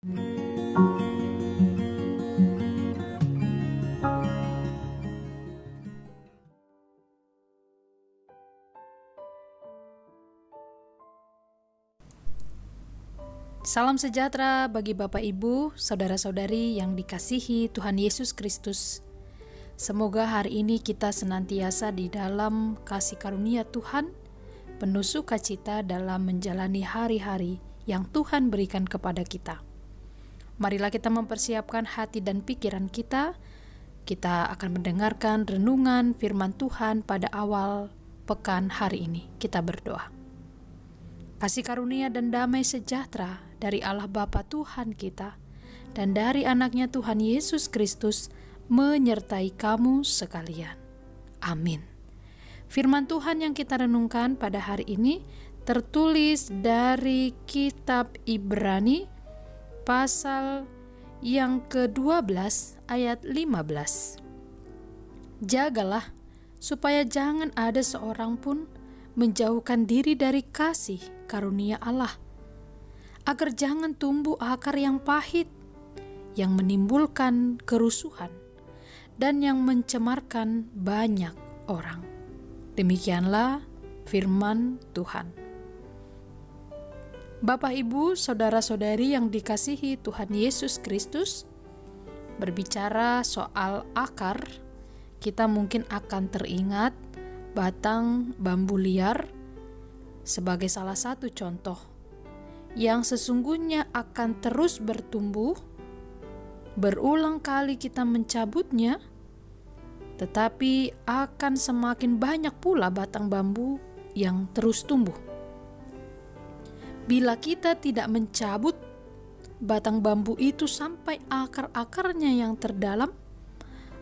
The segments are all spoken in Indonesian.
Salam sejahtera bagi Bapak Ibu, saudara-saudari yang dikasihi Tuhan Yesus Kristus. Semoga hari ini kita senantiasa di dalam kasih karunia Tuhan, penuh sukacita dalam menjalani hari-hari yang Tuhan berikan kepada kita. Marilah kita mempersiapkan hati dan pikiran kita. Kita akan mendengarkan renungan firman Tuhan pada awal pekan hari ini. Kita berdoa. Kasih karunia dan damai sejahtera dari Allah Bapa Tuhan kita dan dari anaknya Tuhan Yesus Kristus menyertai kamu sekalian. Amin. Firman Tuhan yang kita renungkan pada hari ini tertulis dari kitab Ibrani pasal yang ke-12 ayat 15. Jagalah supaya jangan ada seorang pun menjauhkan diri dari kasih karunia Allah, agar jangan tumbuh akar yang pahit, yang menimbulkan kerusuhan, dan yang mencemarkan banyak orang. Demikianlah firman Tuhan. Bapak, Ibu, saudara-saudari yang dikasihi Tuhan Yesus Kristus, berbicara soal akar, kita mungkin akan teringat batang bambu liar sebagai salah satu contoh yang sesungguhnya akan terus bertumbuh. Berulang kali kita mencabutnya, tetapi akan semakin banyak pula batang bambu yang terus tumbuh. Bila kita tidak mencabut batang bambu itu sampai akar-akarnya yang terdalam,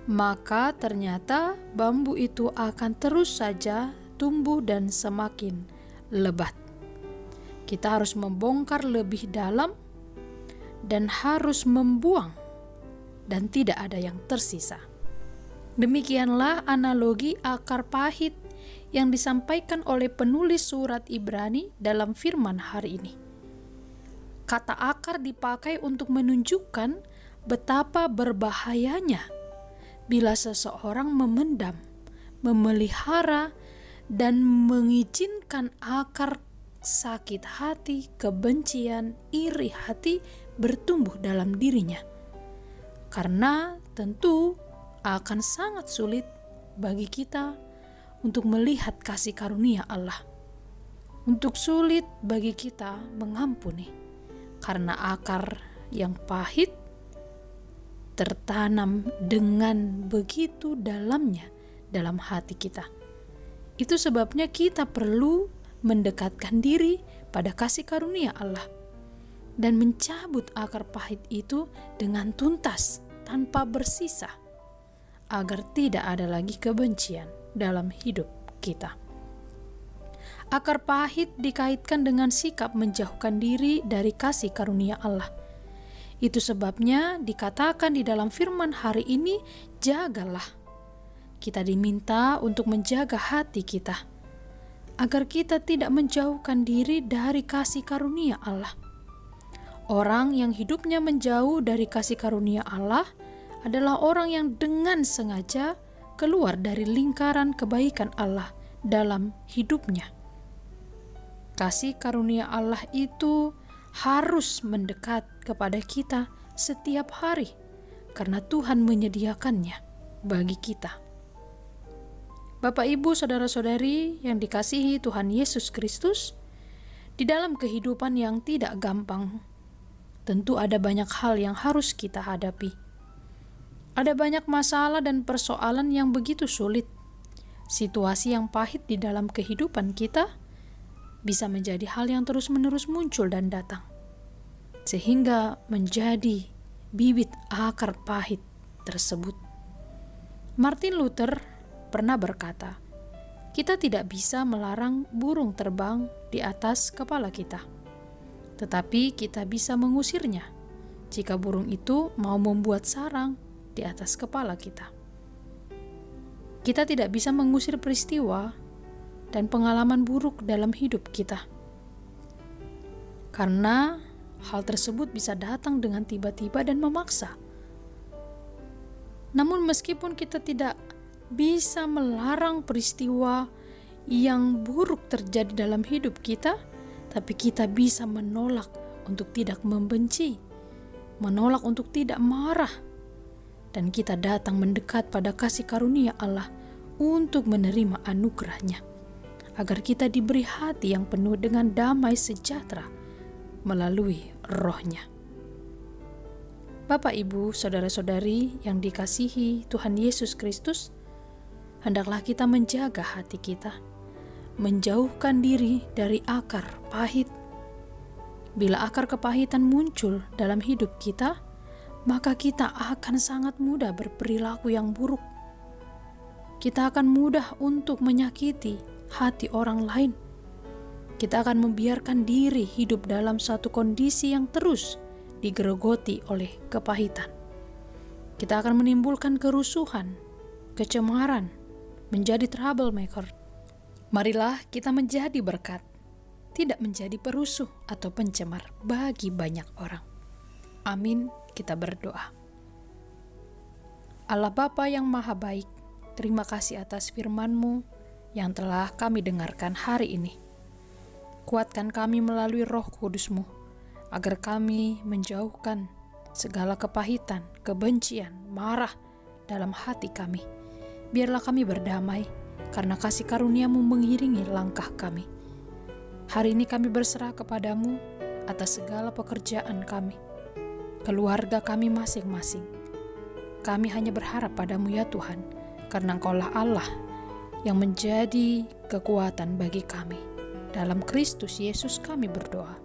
maka ternyata bambu itu akan terus saja tumbuh dan semakin lebat. Kita harus membongkar lebih dalam dan harus membuang, dan tidak ada yang tersisa. Demikianlah analogi akar pahit yang disampaikan oleh penulis surat Ibrani dalam firman hari ini. Kata akar dipakai untuk menunjukkan betapa berbahayanya bila seseorang memendam, memelihara, dan mengizinkan akar sakit hati, kebencian, iri hati bertumbuh dalam dirinya. Karena tentu akan sangat sulit bagi kita untuk melihat kasih karunia Allah. Untuk sulit bagi kita mengampuni, karena akar yang pahit tertanam dengan begitu dalamnya dalam hati kita. Itu sebabnya kita perlu mendekatkan diri pada kasih karunia Allah dan mencabut akar pahit itu dengan tuntas tanpa bersisa, agar tidak ada lagi kebencian dalam hidup kita. Akar pahit dikaitkan dengan sikap menjauhkan diri dari kasih karunia Allah. Itu sebabnya dikatakan di dalam firman hari ini, jagalah. Kita diminta untuk menjaga hati kita, agar kita tidak menjauhkan diri dari kasih karunia Allah. Orang yang hidupnya menjauh dari kasih karunia Allah adalah orang yang dengan sengaja keluar dari lingkaran kebaikan Allah dalam hidupnya. Kasih karunia Allah itu harus mendekat kepada kita setiap hari, karena Tuhan menyediakannya bagi kita. Bapak, Ibu, saudara-saudari yang dikasihi Tuhan Yesus Kristus, di dalam kehidupan yang tidak gampang, tentu ada banyak hal yang harus kita hadapi. Ada banyak masalah dan persoalan yang begitu sulit. Situasi yang pahit di dalam kehidupan kita bisa menjadi hal yang terus-menerus muncul dan datang, sehingga menjadi bibit akar pahit tersebut. Martin Luther pernah berkata, kita tidak bisa melarang burung terbang di atas kepala kita, tetapi kita bisa mengusirnya jika burung itu mau membuat sarang di atas kepala kita. Kita tidak bisa mengusir peristiwa dan pengalaman buruk dalam hidup kita, karena hal tersebut bisa datang dengan tiba-tiba dan memaksa. Namun meskipun kita tidak bisa melarang peristiwa yang buruk terjadi dalam hidup kita, tapi kita bisa menolak untuk tidak membenci, menolak untuk tidak marah, dan kita datang mendekat pada kasih karunia Allah untuk menerima anugerahnya, agar kita diberi hati yang penuh dengan damai sejahtera melalui Roh-Nya. Bapak, Ibu, saudara-saudari yang dikasihi Tuhan Yesus Kristus, hendaklah kita menjaga hati kita, menjauhkan diri dari akar pahit. Bila akar kepahitan muncul dalam hidup kita, maka kita akan sangat mudah berperilaku yang buruk. Kita akan mudah untuk menyakiti hati orang lain. Kita akan membiarkan diri hidup dalam satu kondisi yang terus digerogoti oleh kepahitan. Kita akan menimbulkan kerusuhan, kecemaran, menjadi troublemaker. Marilah kita menjadi berkat, tidak menjadi perusuh atau pencemar bagi banyak orang. Amin. Kita berdoa. Allah Bapa yang Maha Baik, terima kasih atas firman-Mu yang telah kami dengarkan hari ini. Kuatkan kami melalui Roh Kudus-Mu, agar kami menjauhkan segala kepahitan, kebencian, marah dalam hati kami. Biarlah kami berdamai, karena kasih karunia-Mu mengiringi langkah kami. Hari ini kami berserah kepadamu atas segala pekerjaan kami, keluarga kami masing-masing. Kami hanya berharap padamu ya Tuhan, karena Engkaulah Allah yang menjadi kekuatan bagi kami. Dalam Kristus Yesus kami berdoa.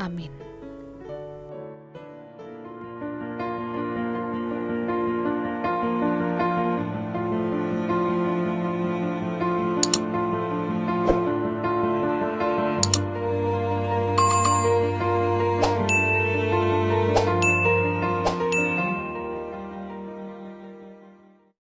Amin.